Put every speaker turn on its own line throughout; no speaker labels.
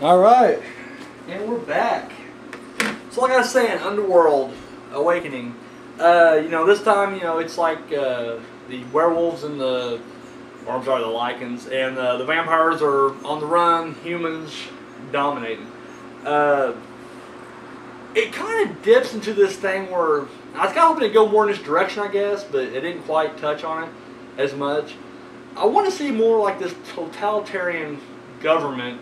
Alright, and we're back. So like I was saying, Underworld Awakening. This time, it's like the werewolves and the lichens, and the vampires are on the run, humans dominating. It kind of dips into this thing where, I was kind of hoping to go more in this direction, I guess, but it didn't quite touch on it as much. I want to see more like this totalitarian government,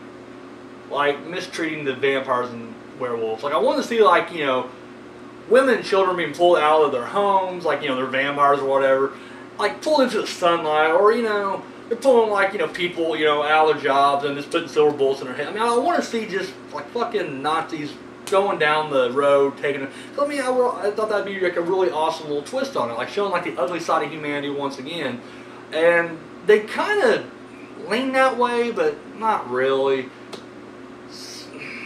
like mistreating the vampires and werewolves. Like I want to see like, women and children being pulled out of their homes, like, they're vampires or whatever, like pulled into the sunlight, or, they're pulling like, people, out of their jobs and just putting silver bullets in their head. I mean, I want to see just like fucking Nazis going down the road, taking it. So, I mean, I thought that'd be like a really awesome little twist on it, like showing like the ugly side of humanity once again. And they kind of lean that way, but not really.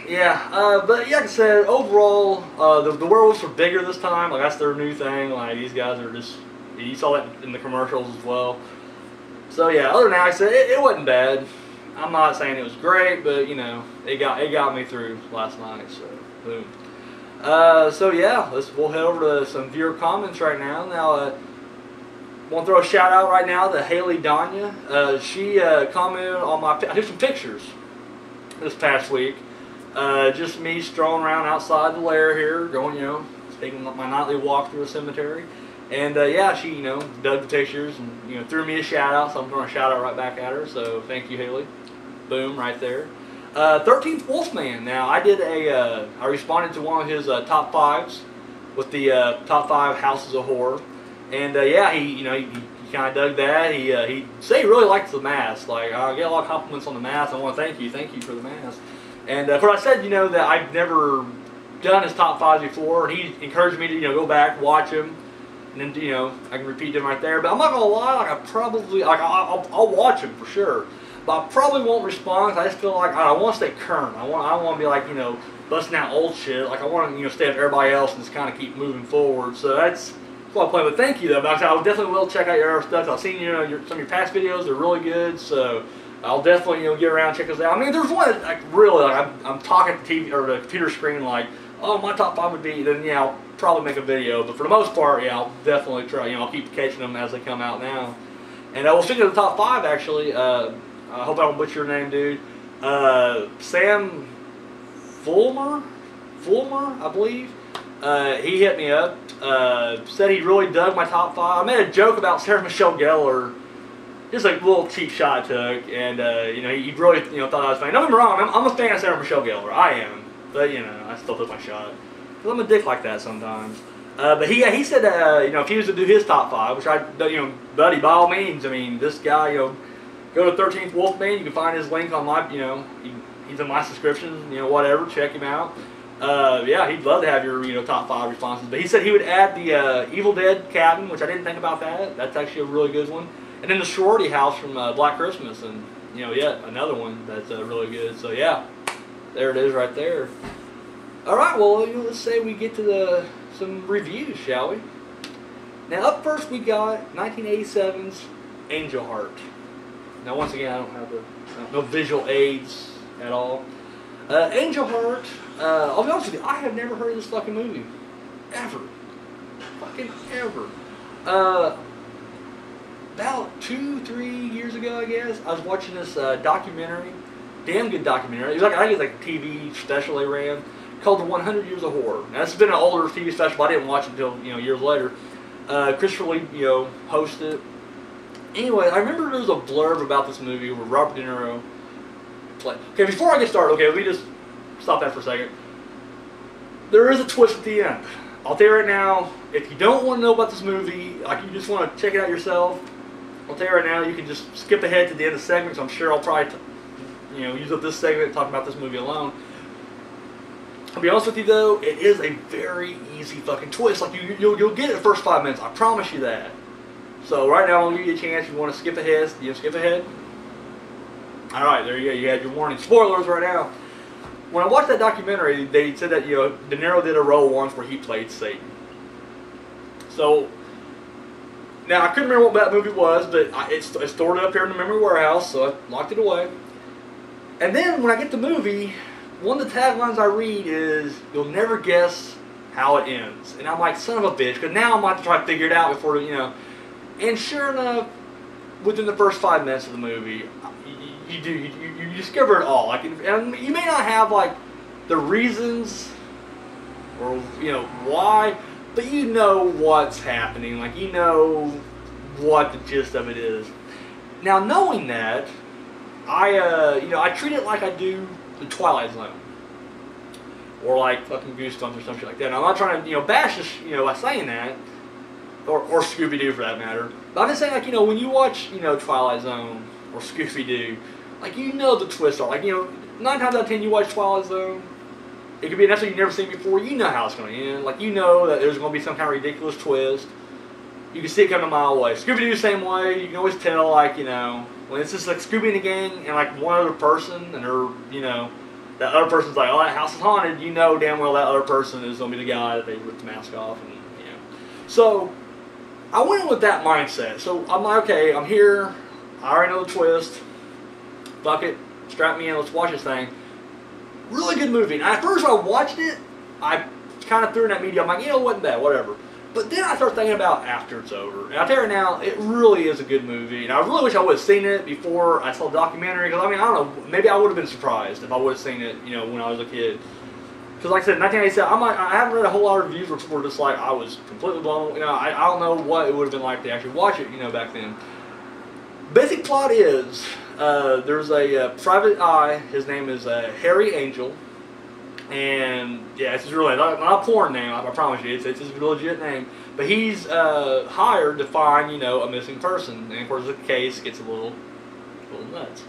Yeah, but like I said, overall, the werewolves are bigger this time. Like that's their new thing. Like these guys are just, you saw that in the commercials as well. So yeah, other than that, like I said, it wasn't bad. I'm not saying it was great, but it got me through last night. So boom. So yeah, we'll head over to some viewer comments right now. Now, want to throw a shout out right now to Haley Danya. She commented on I took some pictures this past week. Just me strolling around outside the lair here, going, taking my nightly walk through a cemetery. And yeah, she, dug the pictures and, threw me a shout out, so I'm throwing a shout out right back at her. So thank you, Haley. Boom, right there. 13th Wolfman. Now, I did I responded to one of his top fives with the top 5 houses of horror. And yeah, he kind of dug that. He said he really liked the mask. Like, I get a lot of compliments on the mask. I want to thank you for the mask. And of course, I said, that I've never done his top 5s before, and he encouraged me to, go back, watch him, and then, I can repeat them right there. But I'm not gonna lie, like I probably, like I'll watch him for sure, but I probably won't respond. Cause I just feel like I want to stay current. I want to be like, busting out old shit. Like I want to, stay with everybody else and just kind of keep moving forward. So that's what I play. But thank you though, because I definitely will check out your other stuff. I've seen, some of your past videos. They're really good. So I'll definitely, get around and check those out. I mean, there's one that, like, really, like, I'm talking to TV or the computer screen, like, oh, my top 5 would be, then, yeah, I'll probably make a video. But for the most part, yeah, I'll definitely try. I'll keep catching them as they come out now. And we'll stick to the top 5, actually. I hope I don't butcher your name, dude. Sam Fulmer, I believe. He hit me up. Said he really dug my top 5. I made a joke about Sarah Michelle Gellar. Just like a little cheap shot I took, and he really thought I was funny. Don't get me wrong, I'm a fan of Sarah Michelle Gellar. I am, but I still took my shot. Cause I'm a dick like that sometimes. But he said that if he was to do his top 5, which buddy, by all means. I mean, this guy, go to 13th Wolfman. You can find his link on my, he's in my subscriptions. Whatever, check him out. Yeah, he'd love to have your top 5 responses. But he said he would add the Evil Dead cabin, which I didn't think about that. That's actually a really good one. And then the sorority house from Black Christmas, and yet another one that's really good. So yeah, there it is right there. All right, well let's say we get to some reviews, shall we? Now up first we got 1987's Angel Heart. Now once again I don't have no visual aids at all. Angel Heart. I'll be honest with you, I have never heard of this fucking movie, ever, fucking ever. About 2-3 years ago, I guess, I was watching this documentary, damn good documentary. It was I think it was like a TV special they ran called The 100 Years of Horror. Now this has been an older TV special, but I didn't watch it until years later. Christopher Lee hosted it. Anyway, I remember there was a blurb about this movie where Robert De Niro played. Okay, before I get started, let me just stop that for a second. There is a twist at the end. I'll tell you right now, if you don't want to know about this movie, like you just want to check it out yourself, I'll tell you right now, you can just skip ahead to the end of the segment, so I'm sure I'll probably use up this segment and talk about this movie alone. I'll be honest with you though, it is a very easy fucking twist. Like you'll get it the first 5 minutes, I promise you that. So right now, I'll give you a chance. You want to skip ahead? Skip ahead? Alright, there you go. You had your warning. Spoilers right now. When I watched that documentary, they said that De Niro did a role once where he played Satan. So now I couldn't remember what that movie was, but it's stored up here in the memory warehouse, so I locked it away. And then when I get the movie, one of the taglines I read is, "You'll never guess how it ends." And I'm like, son of a bitch, because now I'm about to try to figure it out before, you know. And sure enough, within the first 5 minutes of the movie, you discover it all. Like, and you may not have like the reasons or, you know, why, but you know what's happening. Like, you know what the gist of it is. Now, knowing that, I treat it like I do the Twilight Zone, or like fucking Goosebumps or something like that. Now, I'm not trying to, you know, bash this, you know, by saying that, or Scooby-Doo for that matter. But I'm just saying, like, you know, when you watch, you know, Twilight Zone or Scooby-Doo, like, you know the twists are. Like, you know, 9 times out of 10 you watch Twilight Zone, it could be an episode you've never seen before. You know how it's going to end. Like, you know that there's going to be some kind of ridiculous twist. You can see it coming a mile away. Scooby-Doo the same way. You can always tell, like, you know, when it's just like Scooby and the gang and like one other person, and they're, you know, that other person's like, "Oh, that house is haunted." You know damn well that other person is going to be the guy that they ripped the mask off, and, you know. So I went in with that mindset. So I'm like, okay, I'm here. I already know the twist. Fuck it. Strap me in. Let's watch this thing. Really good movie. And at first when I watched it, I kind of threw in that media. I'm like, you know, it wasn't bad, whatever. But then I started thinking about after it's over. And I'll tell you now, it really is a good movie. And I really wish I would have seen it before I saw the documentary. Because, I mean, I don't know, maybe I would have been surprised if I would have seen it, you know, when I was a kid. Because, like I said, 1987, I haven't read a whole lot of reviews which were just like, I was completely blown. You know, I don't know what it would have been like to actually watch it, you know, back then. Basic plot is, there's a private eye. His name is Harry Angel. And, yeah, it's his real name. Not a porn name, I promise you. It's his legit name. But he's hired to find, you know, a missing person. And, of course, the case gets a little nuts.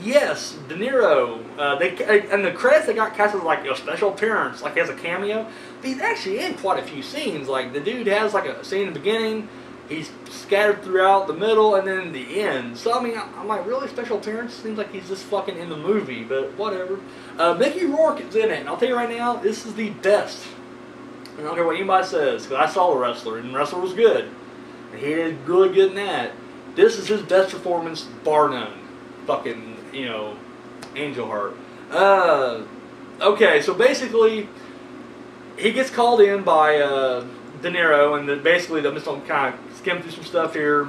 Yes, De Niro. And the credits, they got cast as, like, a special appearance. Like, he has a cameo. But he's actually in quite a few scenes. Like, the dude has, like, a scene in the beginning. He's scattered throughout the middle and then the end. So, I mean, I'm like, really? Special appearance? Seems like he's just fucking in the movie, but whatever. Mickey Rourke is in it, and I'll tell you right now, this is the best. And I don't care what anybody says, because I saw The Wrestler, and The Wrestler was good. And he did really good in that. This is his best performance, bar none. Fucking, you know, Angel Heart. Okay, so basically, he gets called in by De Niro, and basically, I'm just going to kind of skim through some stuff here.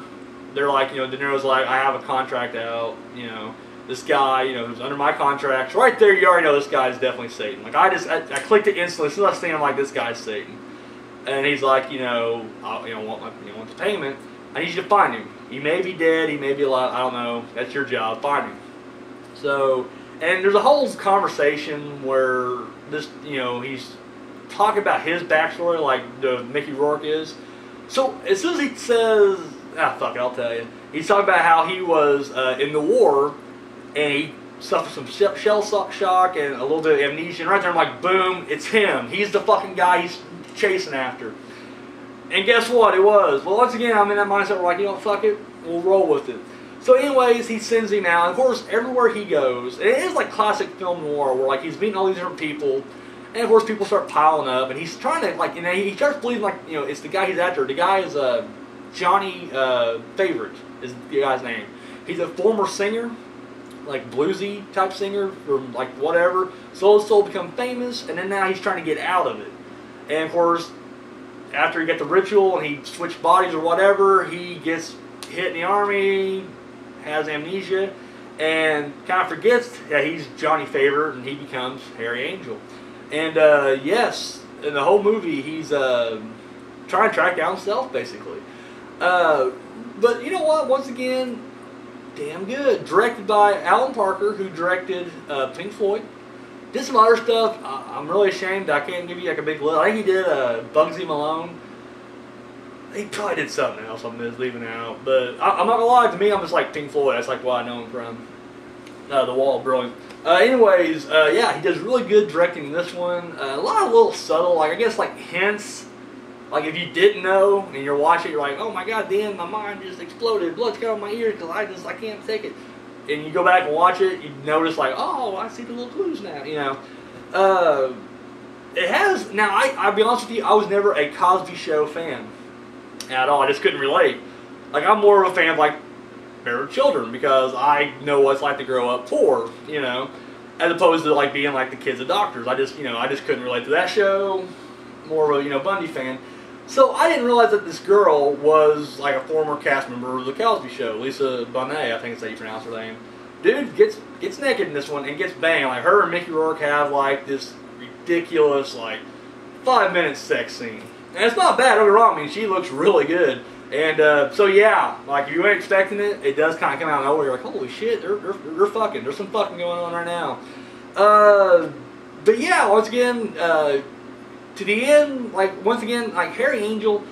They're like, you know, De Niro's like, I have a contract out, you know, this guy, you know, who's under my contract. So right there, you already know this guy's definitely Satan. Like, I clicked it instantly. As soon as I seen him, like, this guy's Satan. And he's like, you know, I want the payment. I need you to find him. He may be dead, he may be alive, I don't know. That's your job, find him. So, and there's a whole conversation where this, you know, he's talking about his backstory, like the Mickey Rourke is. So as soon as he says, fuck it, I'll tell you. He's talking about how he was in the war, and he suffered some shell shock and a little bit of amnesia. And right there, I'm like, boom, it's him. He's the fucking guy he's chasing after. And guess what? It was. Well, once again, I'm in that mindset where, like, you know, fuck it, we'll roll with it. So anyways, he sends him out. And of course, everywhere he goes, and it is like classic film noir, where, like, he's meeting all these different people. And of course, people start piling up, and he's trying to, like, you know, he starts believing, like, you know, it's the guy he's after. The guy is Johnny Favorite is the guy's name. He's a former singer, like bluesy type singer from like whatever. Soul become famous, and then now he's trying to get out of it. And of course, after he got the ritual and he switched bodies or whatever, he gets hit in the army, has amnesia, and kind of forgets that he's Johnny Favorite, and he becomes Harry Angel. And yes, in the whole movie, he's trying to track down himself, basically. But you know what? Once again, damn good. Directed by Alan Parker, who directed Pink Floyd. Did some other stuff. I'm really ashamed I can't give you like a big list. I think he did Bugsy Malone. He probably did something else I'm just leaving out. But I'm not gonna lie, to me, I'm just like Pink Floyd. That's like what I know him from. The Wall of Brilliance. Anyways, yeah, he does really good directing in this one. A lot of little subtle, like I guess like hints. Like if you didn't know and you're watching, you're like, oh my god, damn, my mind just exploded. Blood's coming out of my ears because I can't take it. And you go back and watch it, you notice like, oh, I see the little clues now, you know. It has, now I'll be honest with you, I was never a Cosby Show fan at all. I just couldn't relate. Like I'm more of a fan of like bear children because I know what it's like to grow up poor, you know, as opposed to like being like the kids of doctors. I just, you know, I just couldn't relate to that show. More of a, you know, Bundy fan. So I didn't realize that this girl was like a former cast member of the Cosby Show, Lisa Bonet, I think that's how you pronounce her name. Dude gets naked in this one and gets banged. Like her and Mickey Rourke have like this ridiculous like 5-minute sex scene. And it's not bad, don't get me wrong, I mean she looks really good. And so yeah, like if you weren't expecting it, it does kind of come out of nowhere. You're like, holy shit, they're fucking. There's some fucking going on right now. But yeah, once again, to the end, like once again, like Harry Angel,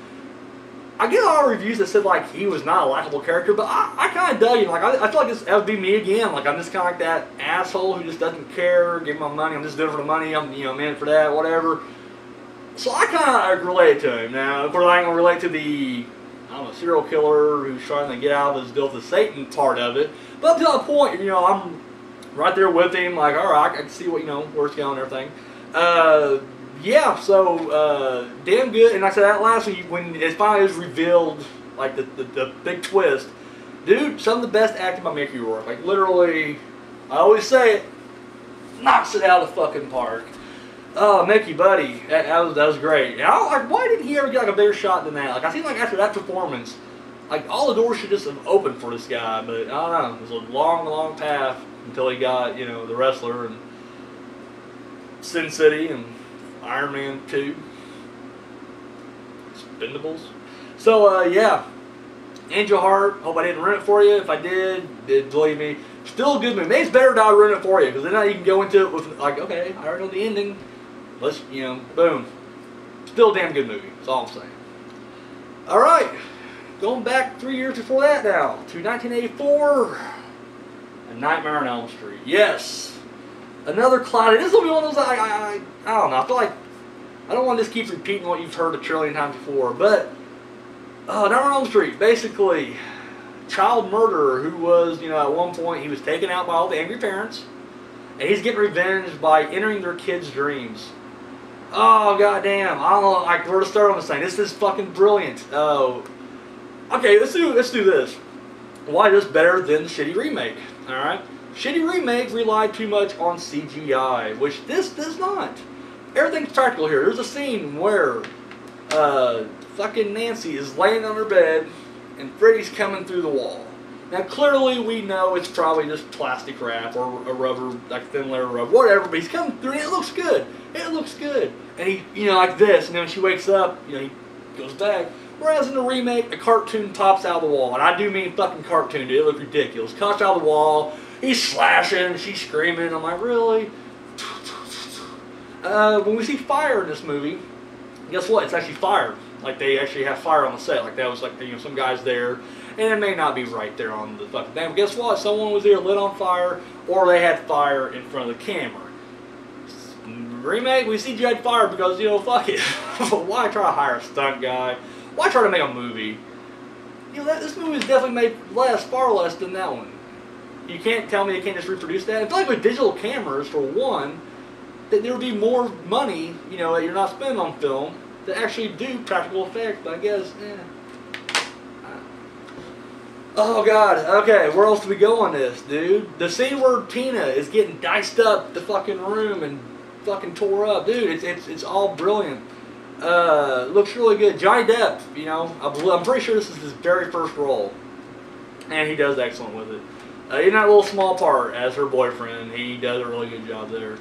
I get a lot of reviews that said like he was not a likable character, but I kind of dug him. Like I feel like that would be me again. Like I'm just kind of like that asshole who just doesn't care. Give my money. I'm just doing it for the money. I'm I'm in it for that. Whatever. So I kind of relate to him. Now, of course, I ain't gonna relate to the serial killer who's trying to get out of his deal with Satan part of it. But up to that point, I'm right there with him. Like, all right, I can see what where it's going and everything. Yeah, so damn good. And like I said that last week when it finally was revealed, like the big twist, dude, some of the best acting by Mickey Rourke. Like literally, I always say it, knocks it out of the fucking park. Oh, Mickey, buddy, that was great. And I was like, why didn't he ever get like a bigger shot than that? Like I seem like after that performance, like all the doors should just have opened for this guy. But I don't know, it was a long, long path until he got the Wrestler and Sin City and Iron Man 2, Expendables. So yeah, Angel Heart. Hope I didn't ruin it for you. If I did, believe me, still a good movie. Maybe it's better to ruin it for you because then now you can go into it with like, okay, I already know the ending. Let's boom. Still a damn good movie. That's all I'm saying. All right, going back 3 years before that now to 1984, A Nightmare on Elm Street. Yes. Another cloud. This will be one of those I don't know. I feel like I don't want to just keep repeating what you've heard a trillion times before. But Nightmare on Elm Street, basically, child murderer who was at one point he was taken out by all the angry parents, and he's getting revenge by entering their kids' dreams. Oh goddamn! I don't know like where to start on this thing. This is fucking brilliant. Oh, okay. Let's do this. Why is this better than the shitty remake? All right. Shitty remake relied too much on CGI, which this does not. Everything's practical here. There's a scene where fucking Nancy is laying on her bed and Freddy's coming through the wall. Now clearly we know it's probably just plastic wrap or a rubber, like thin layer of rubber, whatever, but he's coming through and it looks good. It looks good. And he, like this, and then when she wakes up, he goes back. Whereas in the remake, a cartoon pops out of the wall. And I do mean fucking cartoon, dude. It looks ridiculous. Pops out of the wall. He's slashing. She's screaming. I'm like, really? When we see fire in this movie, guess what? It's actually fire. Like, they actually have fire on the set. Like, that was like, some guy's there. And it may not be right there on the fucking thing. But guess what? Someone was there lit on fire. Or they had fire in front of the camera. Remake, we see Jed fire because, fuck it. Why try to hire a stunt guy? Why try to make a movie? This movie is definitely made far less than that one. You can't tell me they can't just reproduce that. I feel like with digital cameras, for one, that there would be more money, that you're not spending on film to actually do practical effects. But I guess, Oh god. Okay, where else do we go on this, dude? The scene where Tina is getting diced up the fucking room and fucking tore up, dude. It's all brilliant. Looks really good. Johnny Depp, I'm pretty sure this is his very first role, and he does excellent with it. In that little small part as her boyfriend, he does a really good job there.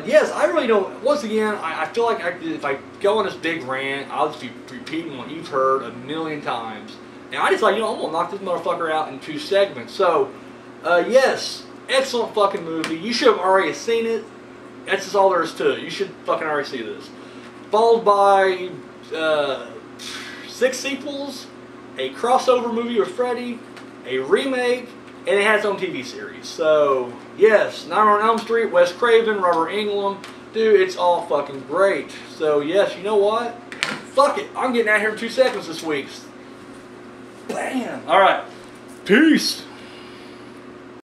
Yes, I really don't. Once again, I feel like if I go on this big rant, I'll just be repeating what you've heard a million times. And I just like, I'm gonna knock this motherfucker out in 2 segments. So, yes, excellent fucking movie. You should have already seen it. That's just all there is to it. You should fucking already see this. Followed by 6 sequels, a crossover movie with Freddy, a remake, and it has its own TV series. So, yes, Nightmare on Elm Street, Wes Craven, Robert Englund. Dude, it's all fucking great. So, yes, you know what? Fuck it. I'm getting out here in 2 seconds this week. Bam! Alright. Peace!